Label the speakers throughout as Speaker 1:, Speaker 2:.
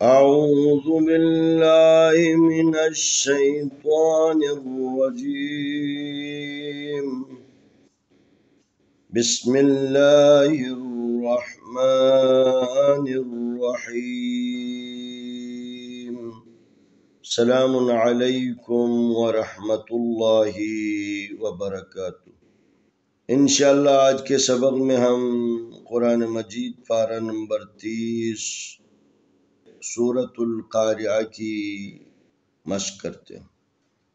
Speaker 1: أعوذ بالله من الشيطان الرجيم. بسم الله الرحمن الرحيم. السلام عليكم ورحمة الله وبركاته. انشاءاللہ آج کے سبق میں ہم قرآن مجید پارہ نمبر 30 سورۃ القارعہ کی مشق کرتے ہیں.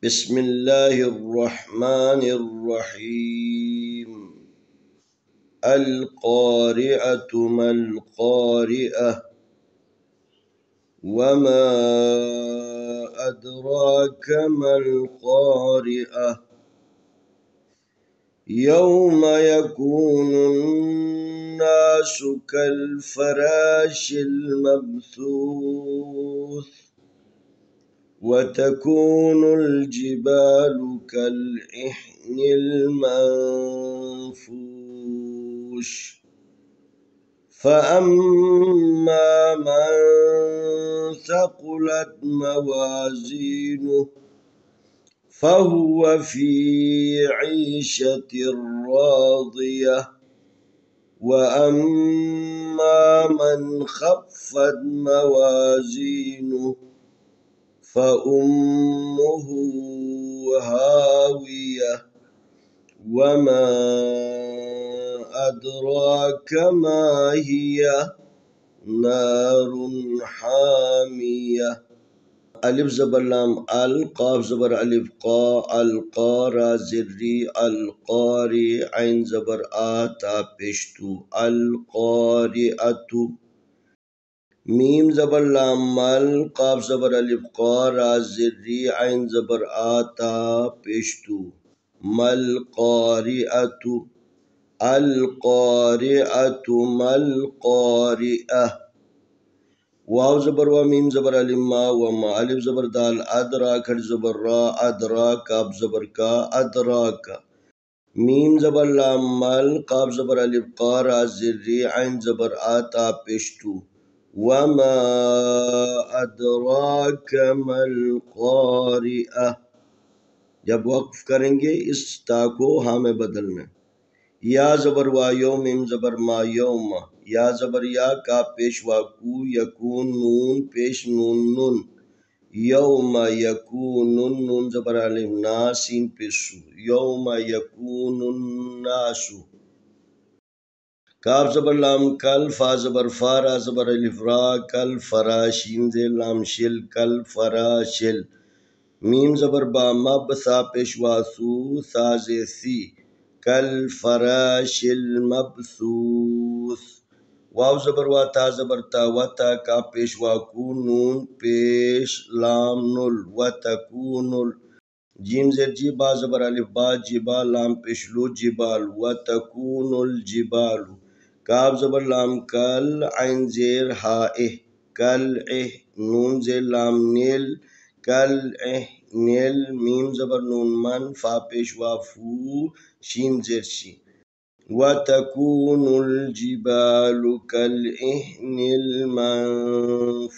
Speaker 1: بسم اللہ الرحمن الرحیم. القارعۃ ما القارعہ وما ادراک ما القارعہ یوم یکون الناس کالفراش المبثوث وتكون الجبال كالعهن المنفوش فأما من ثقلت موازينه فهو في عيشة راضية وأما من خفت موازينه فأمه هاوية وما أدراك ما هي نار حامية. الف زبر لام القاف زبر الف قا القارا زری القاری عین زبر آتا پشتو القارئة. میم زبر لام مل قاف زبر الف قارا زری عین زبر آتا پشتو مل قارئة القارئة مل قارئة. واو زبر و میم زبر الف ما و ما الف زبر دال ادراک زبر را ادراک کاف زبر کا ادراک. میم زبر لام مل قاف زبر الف قارا زری عین زبر آتا پشتو وما ادراک ما القارئة. جب وقف کریں گے اس تا کو ہاں میں بدلنا. یا زبر وا یو میم زبر ما یوم یا زبر یا کا پیش وا کو یکون نون پیش نون نون یوم یکون نون زبر الف نا سین پیش سو یوم یکون الناس. کاف زبر لام کل فا زبر فارا زبر الف را کل فراشین زیر لام شل کل فراشل. میم زبر با مب سا پیش وا سو سا زیر سی کل فراش المبثوث. واو زبر وا تا زبر تا و تا کا پیش وا کو نون پیش لام نل و تکون. جیم زیر جی با زبر الف با جبا لام پیش لو جبال و تکون الجبال. کاف زبر لام کل عین زیر ہا اہ کل اہ نون زیر لام نیل کل اہ نیل. میم زبر نون من فا پیش وا فو شین زیر شی وَتَكُونُ الْجِبَالُ كَالْعِهْنِ الْمَنفُوشِ.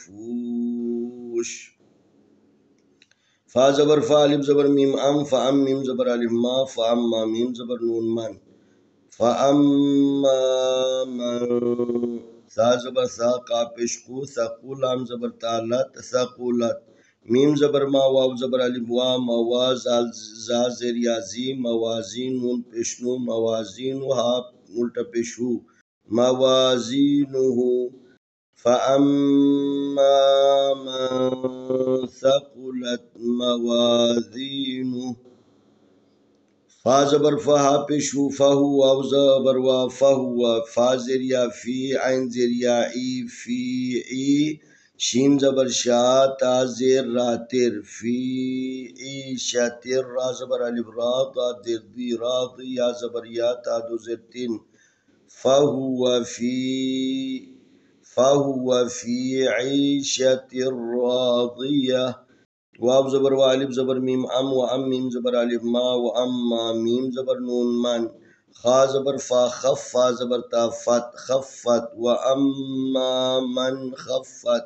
Speaker 1: فا زبر فا الف زبر میم ام فام میم زبر الف ما فاما میم زبر نون من فاما من. سا زبر سا کا پیش کو ثقو لام زبر تالت ثقولت. میم زبر ما واو زبر الف وا موا زا زیر یازی موازین نون پیشنو موازین ہا الٹا پیشو موازینہ. فاما من ثقلت موازینہ. فا زبر فا پیشو فہو واو زبر وا فہو فا زیر یا فی عین زیر یا ای فی ای شین زبر شا تا زیر را تر فی عیشتر را زبر الف را دا در دی را دی یا زبر یا تا دو زیر تین فہو فی عیشت راضیہ. واو زبر و الف زبر میم ام و ام میم زبر الف ما و اما میم زبر نون من خا زبر فا خف فا زبر تا فت خفت و اما من خفت.